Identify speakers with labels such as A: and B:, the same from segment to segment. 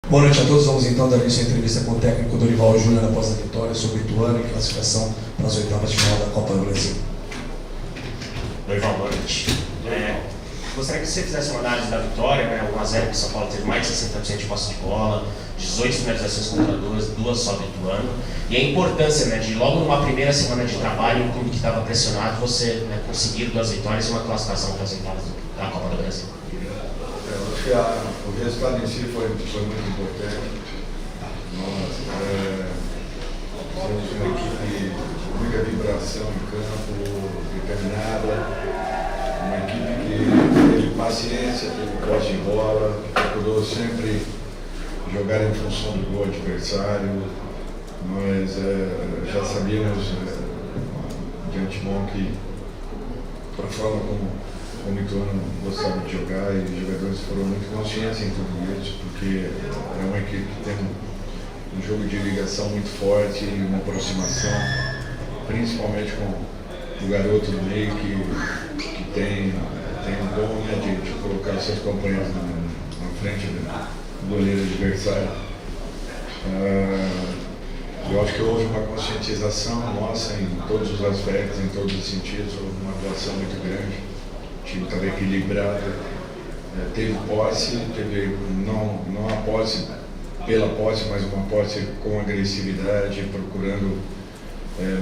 A: Boa noite a todos. Vamos então dar início à entrevista com o técnico Dorival Júnior após a vitória sobre o Ituano e classificação para as oitavas de final da Copa do Brasil.
B: Dorival, boa noite. Gostaria que você fizesse uma análise da vitória, né? 1-0, que o São Paulo teve mais de 60% de posse de bola, 18 finalizações contra duas só do Ituano. E a importância, né, de logo numa primeira semana de trabalho, um clube que estava pressionado, você, né, conseguir 2 vitórias e uma classificação para as oitavas da Copa do Brasil.
C: Acho que o resultado em si foi muito importante. Nós somos uma equipe com muita vibração em campo, determinada, uma equipe que teve paciência, teve posse de bola, procurou sempre jogar em função do gol adversário. Nós já sabíamos de antemão que, para a forma como o Ituano gostava de jogar, e os jogadores foram muito conscientes em tudo isso, porque é uma equipe que tem um jogo de ligação muito forte e uma aproximação, principalmente com o garoto do meio que tem um dom, né, de colocar seus companheiros na frente do goleiro adversário. Eu acho que houve uma conscientização nossa em todos os aspectos, em todos os sentidos, houve uma atuação muito grande. O time estava equilibrado, teve posse, teve não a posse pela posse, mas uma posse com agressividade, procurando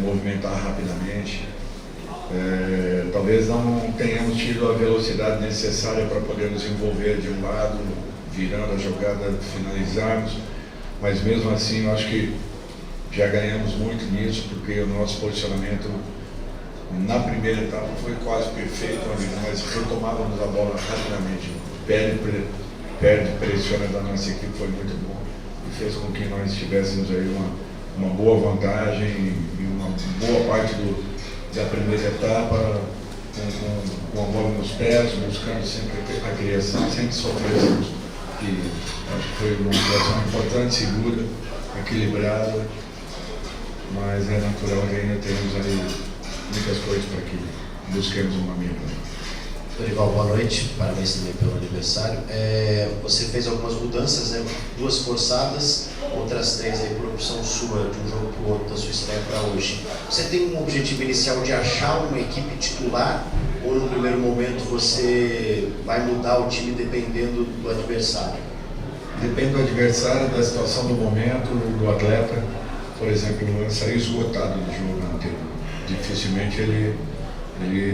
C: movimentar rapidamente. Talvez não tenhamos tido a velocidade necessária para poder nos envolver de um lado, virando a jogada, finalizarmos, mas mesmo assim eu acho que já ganhamos muito nisso, porque o nosso posicionamento na primeira etapa foi quase perfeito, onde nós retomávamos a bola rapidamente. Perde pressiona da nossa equipe foi muito bom e fez com que nós tivéssemos aí uma boa vantagem e uma boa parte da primeira etapa com a bola nos pés, buscando sempre a criação, sempre sofrêssemos. E acho que foi uma situação importante, segura, equilibrada, mas é natural que ainda temos aí muitas coisas para que busquemos uma melhora.
D: Dorival, boa noite, parabéns também pelo aniversário. Você fez algumas mudanças, né? 2 forçadas, outras 3 aí por opção sua, de um jogo para o outro, da sua estreia para hoje. Você tem um objetivo inicial de achar uma equipe titular, ou no primeiro momento você vai mudar o time dependendo do adversário?
C: Depende do adversário, da situação do momento, do atleta. Por exemplo, o saiu esgotado do jogo anterior. Dificilmente ele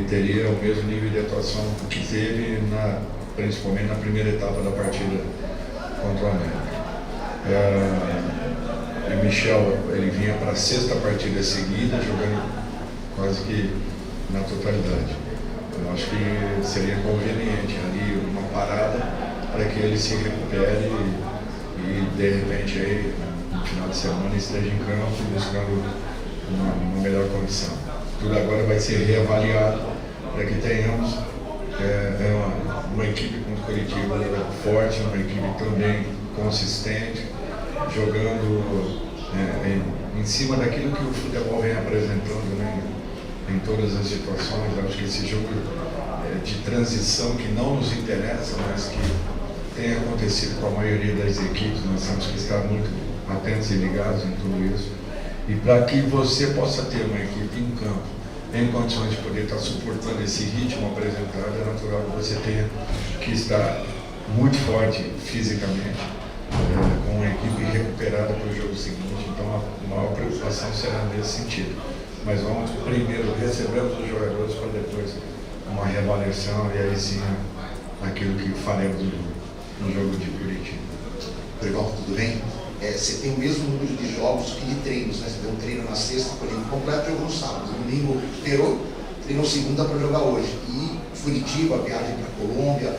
C: teria o mesmo nível de atuação que teve, principalmente na primeira etapa da partida contra o América. O Michel, ele vinha para a 6ª partida seguida, jogando quase que na totalidade. Eu acho que seria conveniente ali uma parada para que ele se recupere e de repente aí, no final de semana esteja em campo buscando uma melhor condição. Tudo agora vai ser reavaliado para que tenhamos uma equipe com Curitiba forte, uma equipe também consistente, jogando em cima daquilo que o futebol vem apresentando, né, em todas as situações. Eu acho que esse jogo de transição que não nos interessa, mas que tem acontecido com a maioria das equipes, nós temos que estar muito atentos e ligados em tudo isso. E para que você possa ter uma equipe em campo, em condições de poder estar suportando esse ritmo apresentado, é natural que você tenha que estar muito forte fisicamente, com uma equipe recuperada para o jogo seguinte. Então a maior preocupação será nesse sentido. Mas vamos primeiro recebemos os jogadores para depois uma reavaliação e aí sim aquilo que faremos no jogo de Curitiba.
E: Dorival, tudo bem? Você tem o mesmo número de jogos e de treinos, né? Você deu um treino na sexta, por exemplo, completo, jogou no sábado. No domingo treinou segunda para jogar hoje. E Curitiba, viagem para Colômbia.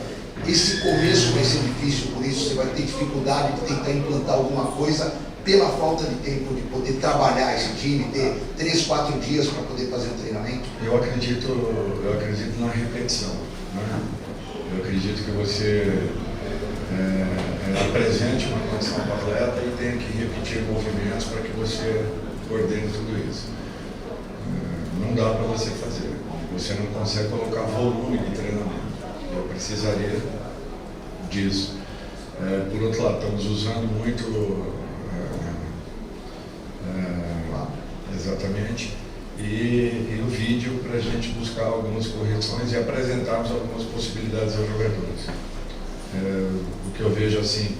E: Esse começo vai ser difícil, por isso você vai ter dificuldade de tentar implantar alguma coisa pela falta de tempo de poder trabalhar esse time, ter 3, 4 dias para poder fazer um treinamento?
C: Eu acredito na repetição, né? Eu acredito que você apresente uma condição para o atleta e tenha que repetir movimentos para que você coordene tudo isso. Não dá para você fazer. Você não consegue colocar volume de treinamento. Eu precisaria disso. Por outro lado, estamos usando muito exatamente e o vídeo para a gente buscar algumas correções e apresentarmos algumas possibilidades aos jogadores. O que eu vejo assim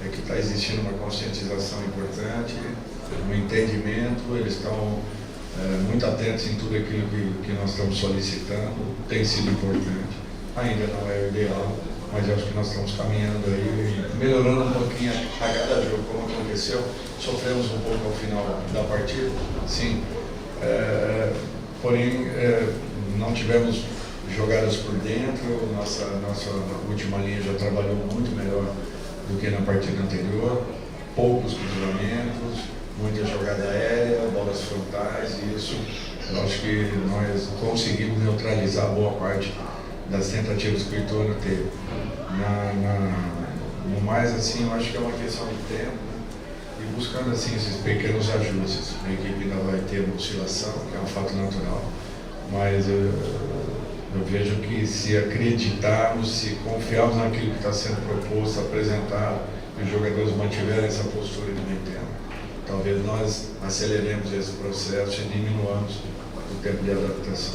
C: é que está existindo uma conscientização importante, um entendimento, eles estão muito atentos em tudo aquilo que nós estamos solicitando, tem sido importante. Ainda não é o ideal, mas acho que nós estamos caminhando aí, melhorando um pouquinho a cada jogo, como aconteceu. Sofremos um pouco ao final da partida, sim, porém não tivemos jogadas por dentro, nossa última linha já trabalhou muito melhor do que na partida anterior, poucos cruzamentos, muita jogada aérea, bolas frontais, e isso eu acho que nós conseguimos neutralizar boa parte das tentativas que o Ituano teve. No mais, assim, eu acho que é uma questão de tempo, né? E buscando assim esses pequenos ajustes. A equipe ainda vai ter uma oscilação, que é um fato natural, mas eu vejo que se acreditarmos, se confiarmos naquilo que está sendo proposto, apresentado, e os jogadores mantiverem essa postura de meio tempo, talvez nós aceleremos esse processo e diminuamos o tempo de adaptação.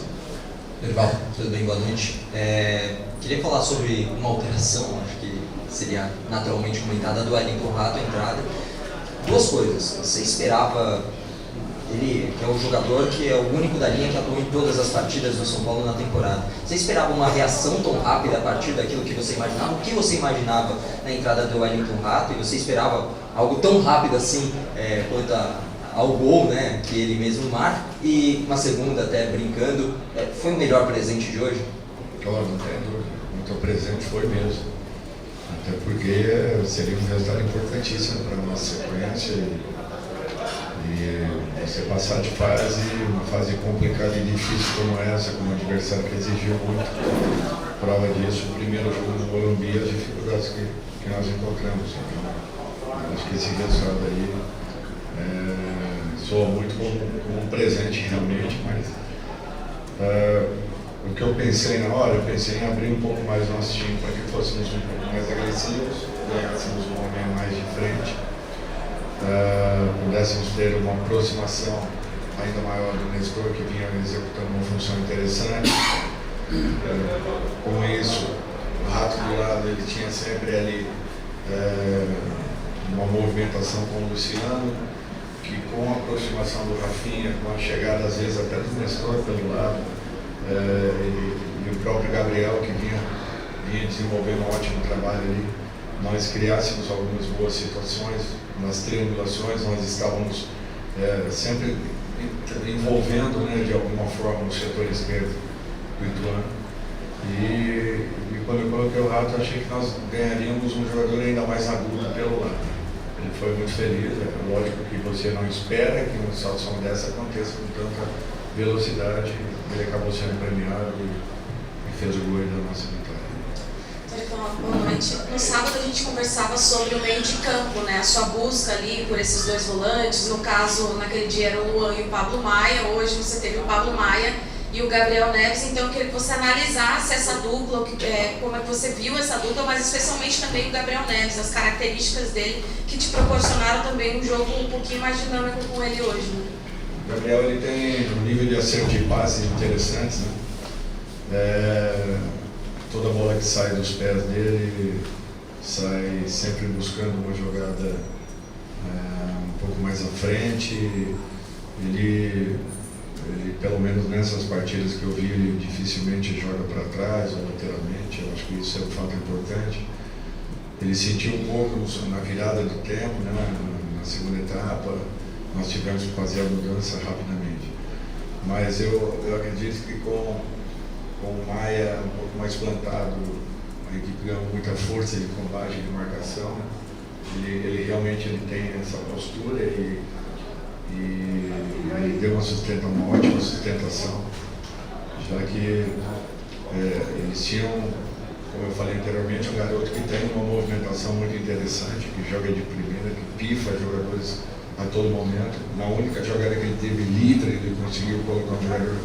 F: Dorival, tudo bem? Boa noite. Queria falar sobre uma alteração, acho que seria naturalmente comentada, do Wellington Rato, a entrada. Duas coisas. Você esperava, ele que é o jogador que é o único da linha que atuou em todas as partidas do São Paulo na temporada. Você esperava uma reação tão rápida a partir daquilo que você imaginava? O que você imaginava na entrada do Wellington Rato? E você esperava algo tão rápido assim quanto ao gol, né, que ele mesmo marca? E uma segunda, até brincando, foi o melhor presente de hoje?
C: Claro, não tem dúvida. Muito presente foi mesmo. Até porque seria um resultado importantíssimo para a nossa sequência. E você passar de fase, uma fase complicada e difícil como essa, com um adversário que exigiu muito. Prova disso, o primeiro jogo no Morumbi, as dificuldades que nós encontramos. Então, acho que esse resultado aí soa muito como um presente realmente, mas o que eu pensei na hora, eu pensei em abrir um pouco mais o nosso time para que fôssemos um pouco mais agressivos, ganhássemos um homem mais de frente, pudéssemos ter uma aproximação ainda maior do Nestor, que vinha executando uma função interessante. Com isso, o Rato do lado, ele tinha sempre ali uma movimentação com o Luciano, que com a aproximação do Rafinha, com a chegada às vezes até do Nestor pelo lado, e o próprio Gabriel, que vinha desenvolvendo um ótimo trabalho ali, nós criássemos algumas boas situações. Nas triangulações nós estávamos sempre envolvendo, né, de alguma forma o setor esquerdo do Ituano. E quando eu coloquei o Rato, achei que nós ganharíamos um jogador ainda mais agudo pelo lado. Ele foi muito feliz, é lógico que você não espera que uma situação dessa aconteça com tanta velocidade. Ele acabou sendo premiado e fez o gol da nossa vitória.
G: Boa noite. No sábado a gente conversava sobre o meio de campo, né? A sua busca ali por esses dois volantes. No caso, naquele dia era o Luan e o Pablo Maia. Hoje você teve o Pablo Maia e o Gabriel Neves. Então eu queria que você analisasse essa dupla, como é que você viu essa dupla, mas especialmente também o Gabriel Neves, as características dele que te proporcionaram também um jogo um pouquinho mais dinâmico com ele hoje, né?
C: O Gabriel, ele tem um nível de acerto de passe interessante, né? Toda bola que sai dos pés dele sai sempre buscando uma jogada um pouco mais à frente. Ele, pelo menos nessas partidas que eu vi, ele dificilmente joga para trás ou lateralmente. Eu acho que isso é um fato importante. Ele sentiu um pouco na virada do tempo, né? Na segunda etapa, nós tivemos que fazer a mudança rapidamente. Mas eu acredito que com o Maia um pouco mais plantado, a equipe ganhou muita força de combate, de marcação. Ele realmente tem essa postura e deu uma ótima sustentação, já que eles tinham, como eu falei anteriormente, um garoto que tem uma movimentação muito interessante, que joga de primeira, que pifa jogadores a todo momento. Na única jogada que ele teve livre, ele conseguiu colocar um jogador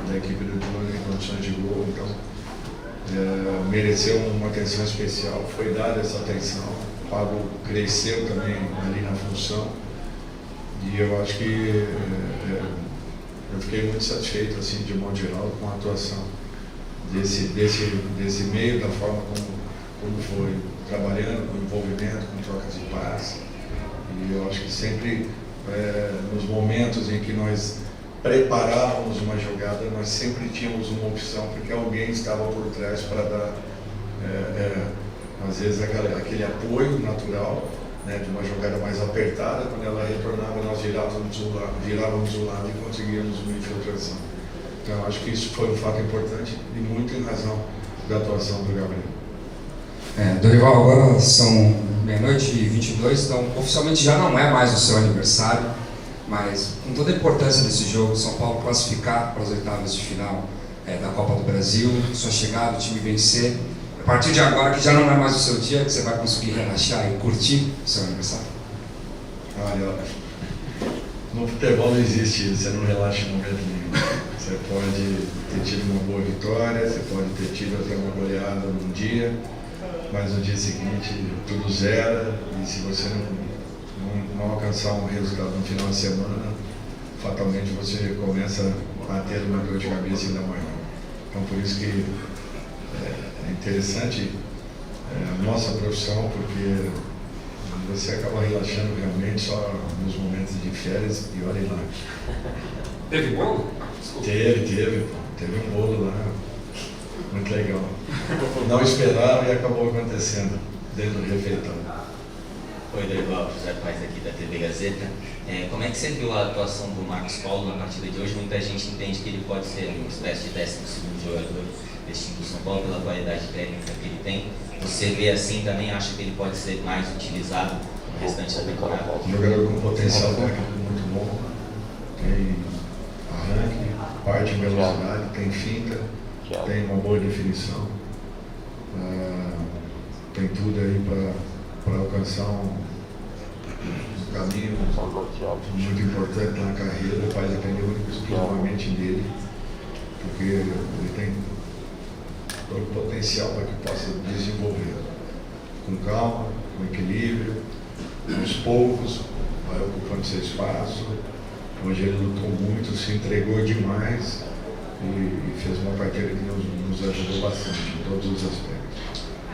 C: da equipe do Ituano em condições de gol. Então, mereceu uma atenção especial, foi dada essa atenção. O Pablo cresceu também ali na função e eu acho que eu fiquei muito satisfeito, assim, de modo geral, com a atuação desse meio, da forma como foi trabalhando, com envolvimento, com trocas de passe. E eu acho que sempre, nos momentos em que nós preparávamos uma jogada, nós sempre tínhamos uma opção, porque alguém estava por trás para dar, às vezes, aquele apoio natural, né, de uma jogada mais apertada. Quando ela retornava, nós virávamos o lado e conseguíamos uma infiltração. Então, acho que isso foi um fato importante e muito em razão da atuação do Gabriel.
H: Dorival, agora são meia-noite e 22, então oficialmente já não é mais o seu aniversário, mas com toda a importância desse jogo, São Paulo classificar para as oitavas de final da Copa do Brasil, sua chegada, o time vencer, a partir de agora, que já não é mais o seu dia, que você vai conseguir relaxar e curtir o seu aniversário?
C: Olha, no futebol não existe isso, você não relaxa em momento nenhum. Você pode ter tido uma boa vitória, você pode ter tido até uma goleada num dia, mas no dia seguinte tudo zera, e se você não alcançar um resultado no final de semana, fatalmente você começa a ter uma dor de cabeça ainda maior. Então, por isso que é interessante a nossa profissão, porque você acaba relaxando realmente só nos momentos de férias, e olha lá.
H: Teve bolo?
C: Teve um bolo lá, muito legal. Não esperava e acabou acontecendo dentro do refeitório.
I: Oi, Dorival, José Paz aqui da TV Gazeta. Como é que você viu a atuação do Marcos Paulo na partida de hoje? Muita gente entende que ele pode ser uma espécie de 12º jogador desse time do São Paulo pela qualidade técnica que ele tem. Você vê assim também, acha que ele pode ser mais utilizado no restante da temporada?
C: Um jogador com potencial técnico muito bom, tem arranque, parte em velocidade, tem finta, tem uma boa definição, tem tudo aí para alcançar um caminho muito importante na carreira. Vai depender exclusivamente dele, porque ele tem todo o potencial para que possa desenvolver com calma, com equilíbrio, aos poucos, vai ocupando seu espaço. Hoje ele lutou muito, se entregou demais e fez uma partida que nos ajudou bastante em todos os aspectos.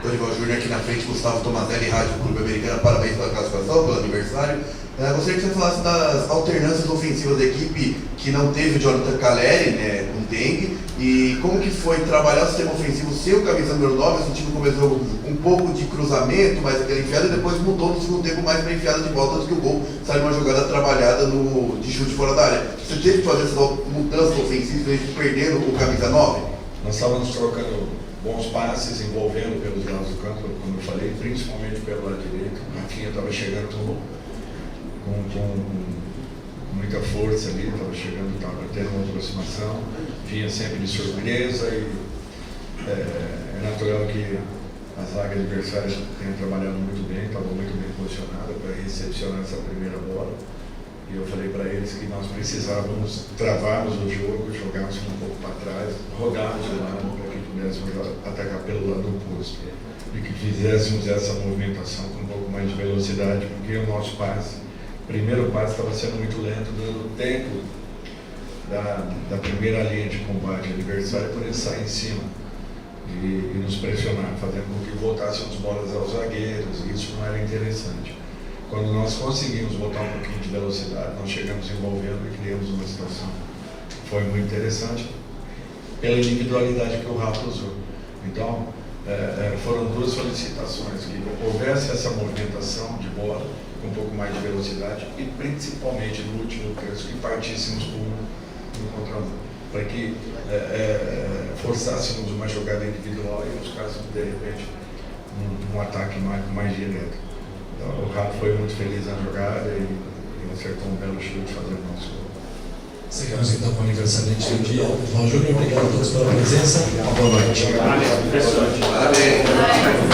J: Dorival Júnior aqui na frente, Gustavo Tomazelli, Rádio Clube Americana, parabéns pela classificação, pelo aniversário. Gostaria que você falasse das alternâncias ofensivas da equipe, que não teve o Jonathan Caleri, né, com dengue, e como que foi trabalhar o sistema ofensivo seu, camisa número 9, esse time começou um pouco de cruzamento, mais aquela enfiada, e depois mudou no segundo tempo mais para enfiada de bola, tanto que o gol saiu uma jogada trabalhada de chute fora da área. Você teve que fazer essas mudanças ofensivas, perdendo o camisa 9?
C: Nós estávamos trocando bons passes, envolvendo pelos lados do campo, como eu falei, principalmente pelo lado direito. O Rafinha estava chegando com muita força ali, estava chegando, estava tendo uma aproximação, vinha sempre de surpresa, e é natural que a zaga adversária tenha trabalhado muito bem, estava muito bem posicionada para recepcionar essa primeira bola. E eu falei para eles que nós precisávamos travarmos o jogo, jogarmos um pouco para trás, rodarmos o lado para que pudéssemos atacar pelo lado oposto. E que fizéssemos essa movimentação com um pouco mais de velocidade, porque o nosso passe, o primeiro passe estava sendo muito lento, dando tempo da primeira linha de combate adversária por ele sair em cima e nos pressionar, fazendo com que voltássemos bolas aos zagueiros, e isso não era interessante. Quando nós conseguimos botar um pouquinho de velocidade, nós chegamos envolvendo e criamos uma situação. Foi muito interessante pela individualidade que o Rafa usou. Então, foram duas solicitações, que houvesse essa movimentação de bola com um pouco mais de velocidade e principalmente no último terço que partíssemos com um contra um, para que forçássemos uma jogada individual e buscássemos de repente um ataque mais direto. Então, o Rafa foi muito feliz na jogada e acertou um belo chute fazendo o nosso gol.
A: Seguimos então com o aniversariante do dia, Dorival Júnior. Obrigado a todos pela presença. Uma boa noite.
J: Parabéns.